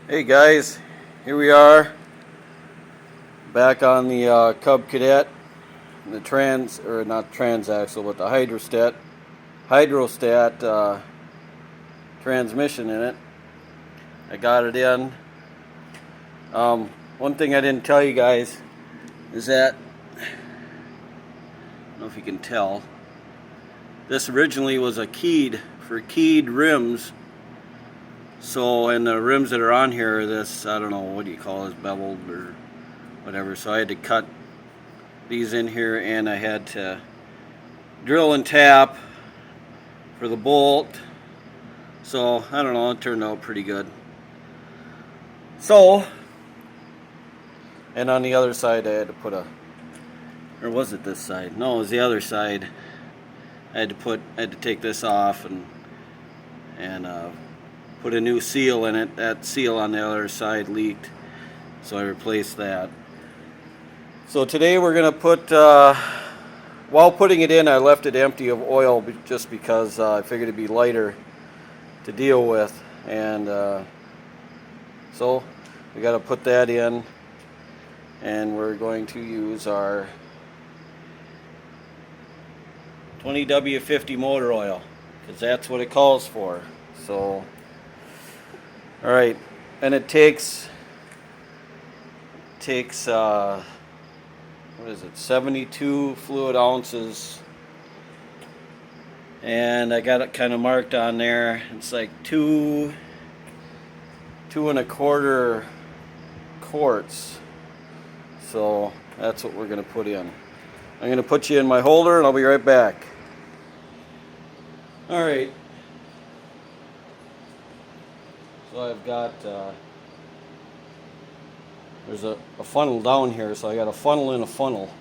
Hey guys, here we are back on the Cub Cadet, the not transaxle, but the hydrostat transmission in it. I got it in. One thing I didn't tell you guys is that, I don't know if you can tell, this originally was for keyed rims. So, and the rims that are on here are this, I don't know, what do you call this, beveled or whatever. So I had to cut these in here, and I had to drill and tap for the bolt. So, I don't know, it turned out pretty good. So, and on the other side I had to put or was it this side? No, it was the other side. I had to take this off and put a new seal in it. That seal on the other side leaked, so I replaced that. So today we're going to put, while putting it in, I left it empty of oil just because I figured it'd be lighter to deal with. And so we got to put that in, and we're going to use our 20W50 motor oil, because that's what it calls for. So alright, and it takes what is it, 72 fluid ounces, and I got it kind of marked on there. It's like 2.25 quarts. So that's what we're going to put in. I'm going to put you in my holder and I'll be right back. Alright, so I've got, there's a funnel down here, so I got a funnel in a funnel.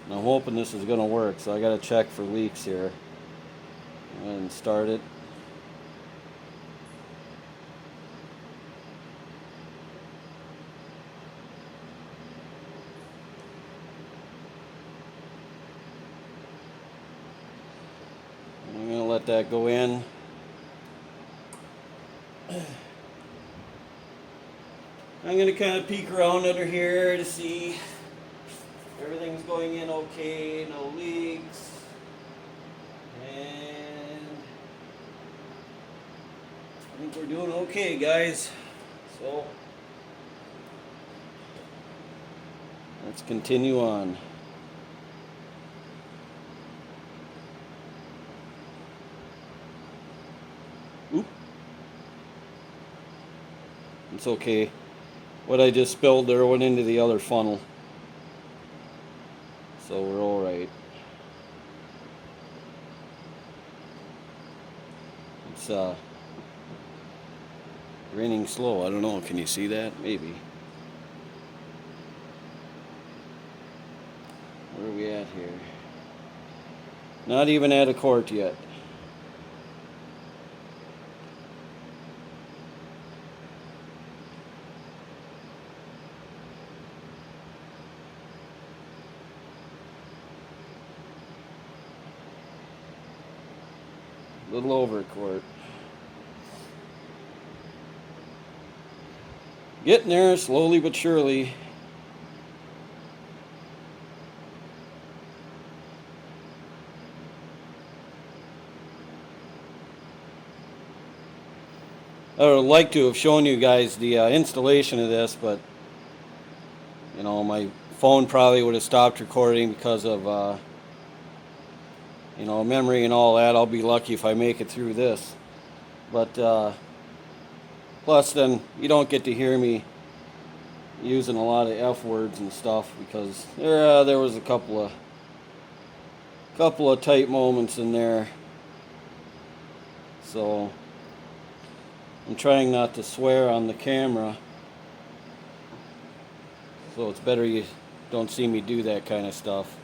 And I'm hoping this is going to work, so I got to check for leaks here. And start it. I'm going to let that go in. I'm going to kind of peek around under here to see everything's going in okay, no leaks. And I think we're doing okay, guys. So let's continue on. Oop. It's okay. What I just spilled there went into the other funnel. So we're alright. It's raining slow. I don't know. Can you see that? Maybe. Where are we at here? Not even at a quart yet. A little over a quart. Getting there slowly but surely. I would like to have shown you guys the installation of this, but you know, my phone probably would have stopped recording because of you know, memory and all that. I'll be lucky if I make it through this. But plus then you don't get to hear me using a lot of F words and stuff, because there was a couple of tight moments in there. So I'm trying not to swear on the camera. So it's better you don't see me do that kind of stuff.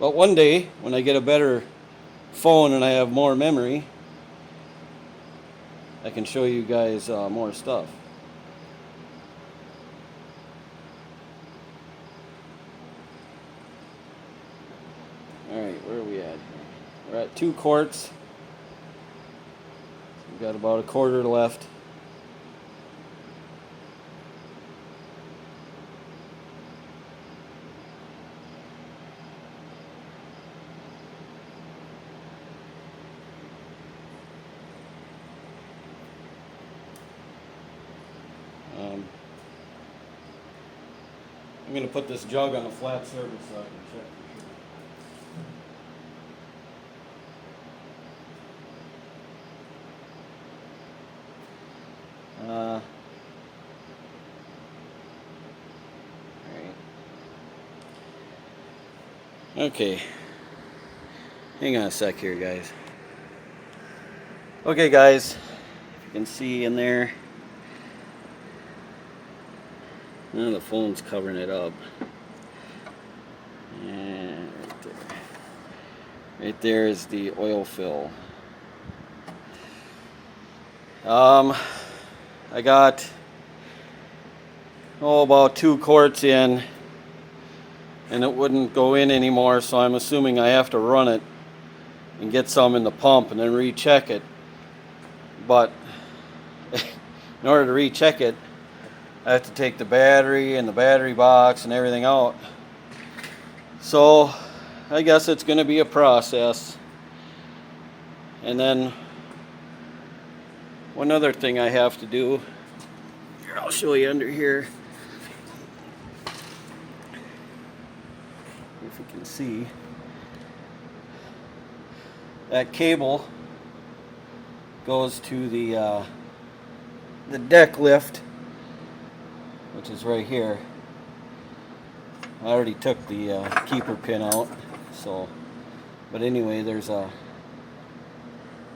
But one day, when I get a better phone and I have more memory, I can show you guys more stuff. Alright, where are we at here? We're at 2 quarts. We've got about a quarter left. I'm going to put this jug on a flat surface so I can check for sure. Alright. Okay. Hang on a sec here, guys. Okay, guys. If you can see in there. Now the phone's covering it up. And right there. Right there is the oil fill. I got about 2 quarts in, and it wouldn't go in anymore, so I'm assuming I have to run it and get some in the pump and then recheck it. But in order to recheck it, I have to take the battery and the battery box and everything out. So I guess it's going to be a process. And then one other thing I have to do, here, I'll show you under here, if you can see, that cable goes to the deck lift, which is right here. I already took the keeper pin out, so, but anyway, there's a,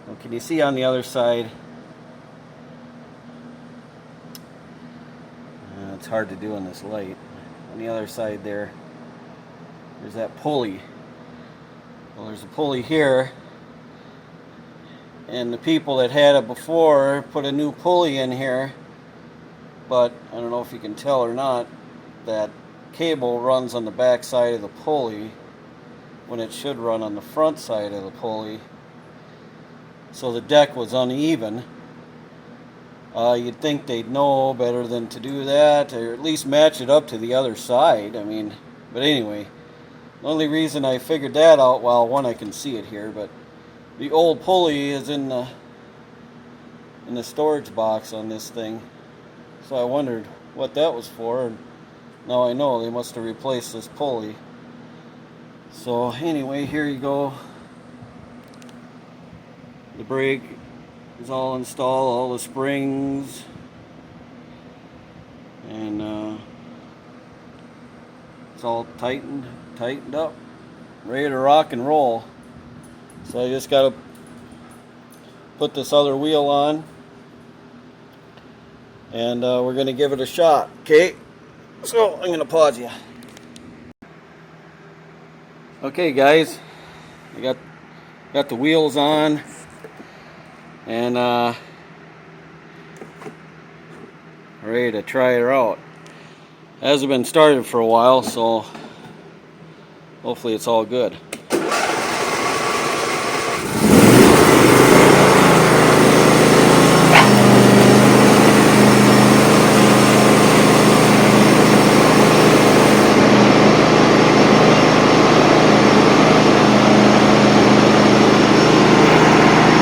well, can you see on the other side? It's hard to do in this light. On the other side there's that pulley. Well, there's a pulley here, and the people that had it before put a new pulley in here, but I don't know if you can tell or not, that cable runs on the back side of the pulley when it should run on the front side of the pulley. So the deck was uneven. You'd think they'd know better than to do that, or at least match it up to the other side. I mean, but anyway, the only reason I figured that out, well, one, I can see it here, but the old pulley is in the storage box on this thing. So I wondered what that was for, and now I know they must have replaced this pulley. So anyway, here you go. The brake is all installed, all the springs, and it's all tightened up, ready to rock and roll. So I just got to put this other wheel on, and we're going to give it a shot. Okay, so I'm going to pause you. Okay, guys, I got the wheels on, and ready to try her out. It hasn't been started for a while, so hopefully it's all good.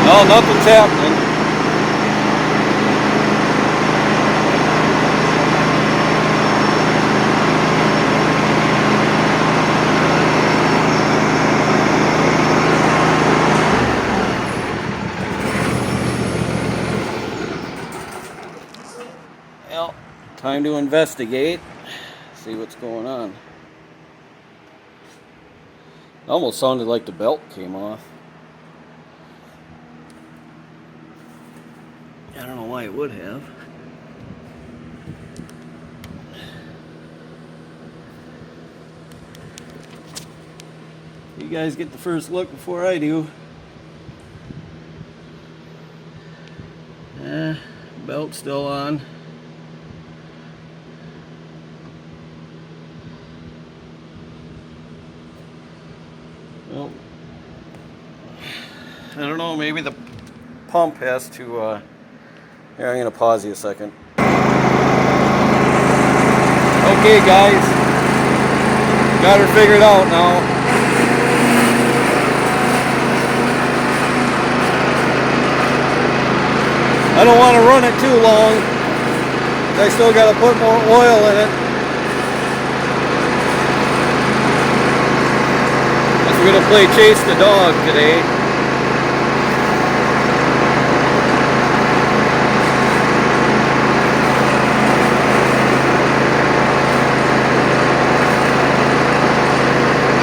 No, nothing's happening. Well, time to investigate, see what's going on. It almost sounded like the belt came off. I don't know why it would have. You guys get the first look before I do. Belt still on. Well, I don't know, maybe the pump has to, here, I'm going to pause you a second. Okay guys, got her figured out now. I don't want to run it too long. I still got to put more oil in it. We're going to play chase the dog today.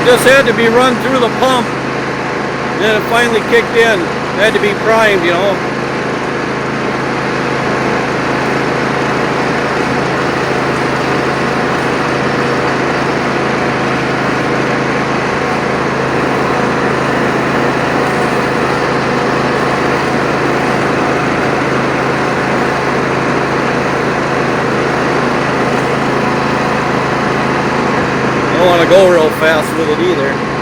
Just had to be run through the pump. Then it finally kicked in. It had to be primed, you know. Don't want to go real fast with it either.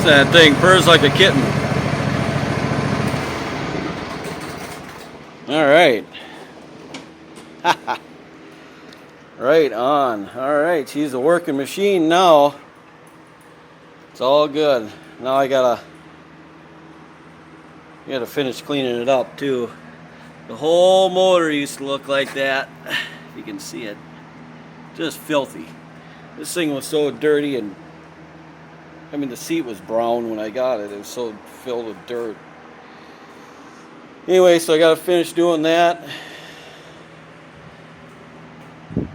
That thing purrs like a kitten. All right. Right on. All right, she's a working machine now. It's all good. Now I gotta finish cleaning it up too. The whole motor used to look like that. If you can see it, just filthy. This thing was so dirty, and I mean, the seat was brown when I got it. It was so filled with dirt. Anyway, so I got to finish doing that.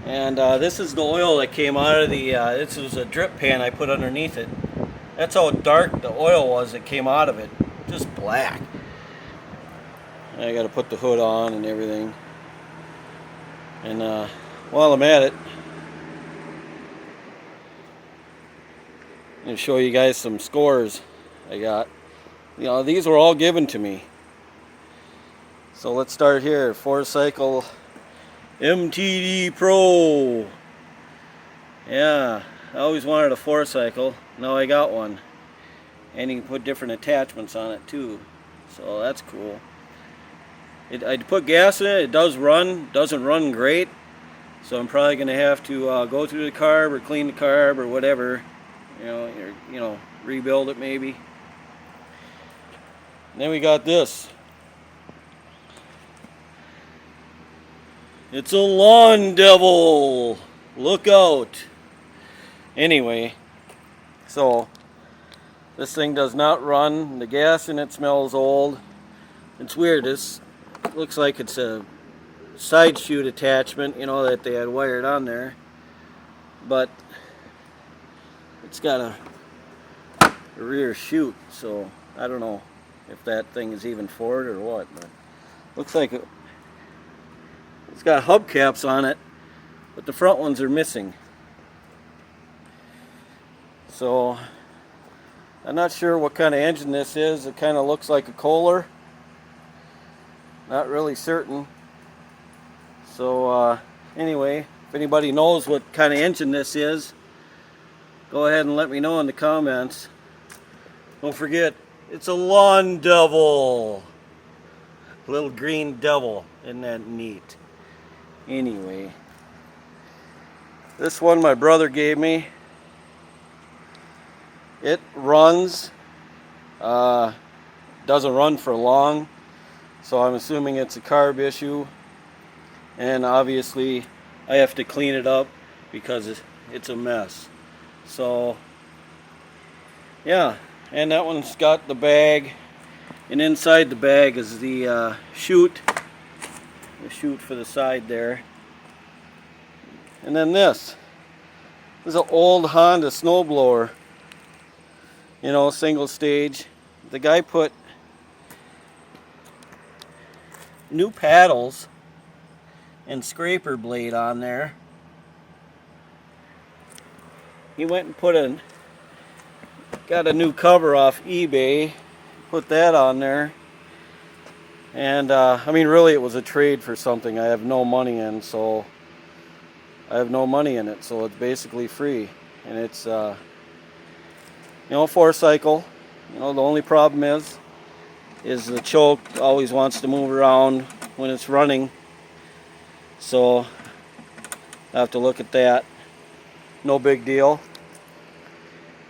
And this is the oil that came out of the, this was a drip pan I put underneath it. That's how dark the oil was that came out of it. Just black. And I got to put the hood on and everything. And while I'm at it, I'm going to show you guys some scores I got. You know, these were all given to me. So let's start here. 4-cycle MTD Pro. Yeah, I always wanted a 4-cycle. Now I got one. And you can put different attachments on it too. So that's cool. I put gas in it. It does run. Doesn't run great. So I'm probably going to have to go through the carb or clean the carb or whatever. You know, rebuild it maybe. And then we got this. It's a lawn devil. Look out. Anyway, so this thing does not run. The gas in it smells old. It's weird. This looks like it's a side chute attachment, you know, that they had wired on there. But it's got a rear chute, so I don't know if that thing is even forward or what, but looks like it's got hubcaps on it, but the front ones are missing. So I'm not sure what kind of engine this is. It kind of looks like a Kohler. Not really certain. So anyway, if anybody knows what kind of engine this is, go ahead and let me know in the comments. Don't forget, it's a lawn devil. Little green devil. Isn't that neat? Anyway, this one my brother gave me. It runs. Doesn't run for long, so I'm assuming it's a carb issue. And obviously, I have to clean it up because it's a mess. So, yeah. And that one's got the bag, and inside the bag is the chute for the side there. And then this is an old Honda snowblower, you know, single stage. The guy put new paddles and scraper blade on there. He went and got a new cover off eBay, put that on there. And I mean, really it was a trade for something I have no money in, so I have no money in it, so it's basically free. And it's you know, 4-cycle. You know, the only problem is the choke always wants to move around when it's running, so I have to look at that. No big deal.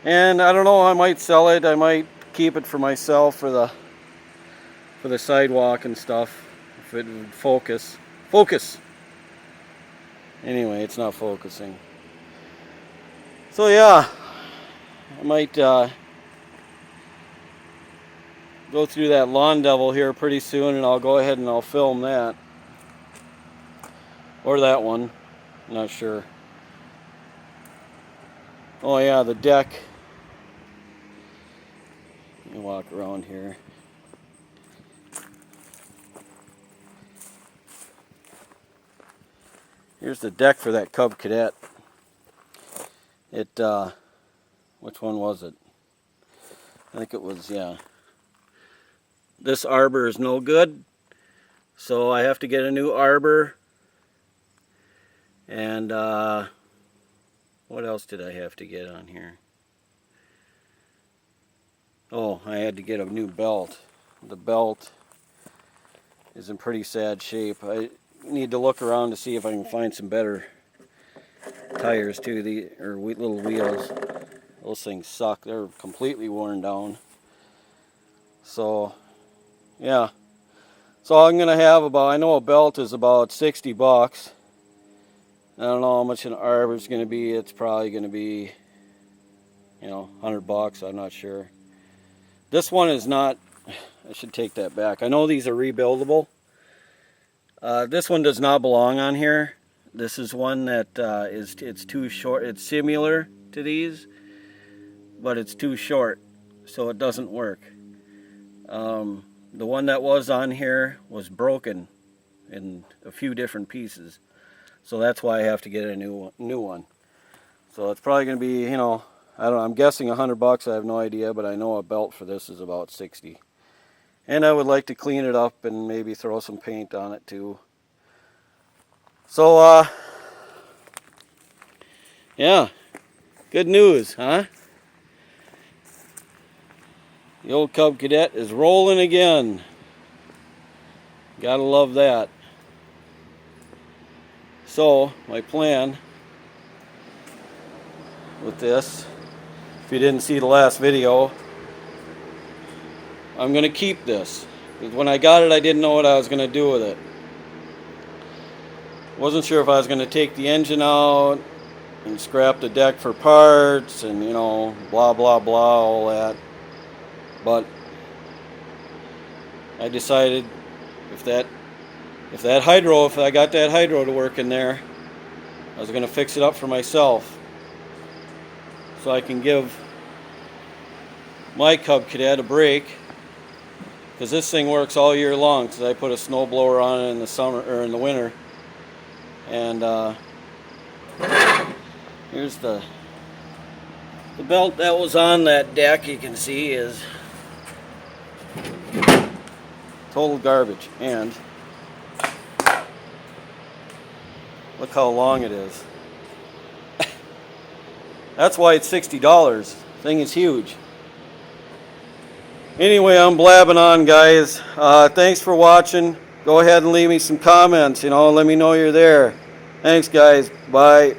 And I don't know, I might sell it, I might keep it for myself for the sidewalk and stuff, if it would focus. Anyway, it's not focusing. So yeah, I might go through that lawn devil here pretty soon, and I'll go ahead and I'll film that. Or that one, I'm not sure. Oh yeah, the deck. Let me walk around here. Here's the deck for that Cub Cadet. It, which one was it? I think it was, yeah. This arbor is no good, so I have to get a new arbor. And what else did I have to get on here? Oh, I had to get a new belt. The belt is in pretty sad shape. I need to look around to see if I can find some better tires too, or little wheels. Those things suck. They're completely worn down. So, yeah. So I'm gonna have about, I know a belt is about 60 bucks. I don't know how much an arbor is gonna be. It's probably gonna be, you know, 100 bucks. I'm not sure. This one is not. I should take that back. I know these are rebuildable. This one does not belong on here. This is one that it's too short. It's similar to these, but it's too short, so it doesn't work. The one that was on here was broken in a few different pieces, so that's why I have to get a new one. So it's probably going to be, you know, I don't know, I'm guessing 100 bucks. I have no idea, but I know a belt for this is about 60. And I would like to clean it up and maybe throw some paint on it too. So, yeah, good news, huh? The old Cub Cadet is rolling again. Gotta love that. So, my plan with this, if you didn't see the last video, I'm going to keep this. Because when I got it, I didn't know what I was going to do with it. Wasn't sure if I was going to take the engine out and scrap the deck for parts and, you know, blah, blah, blah, all that. But I decided if I got that hydro to work in there, I was going to fix it up for myself. So I can give my Cub Cadet a break, because this thing works all year long, because I put a snowblower on it in the summer or in the winter. And here's the belt that was on that deck. You can see is total garbage. And Look how long it is. That's why it's $60. Thing is huge. Anyway, I'm blabbing on, guys. Thanks for watching. Go ahead and leave me some comments, let me know you're there. Thanks, guys. Bye.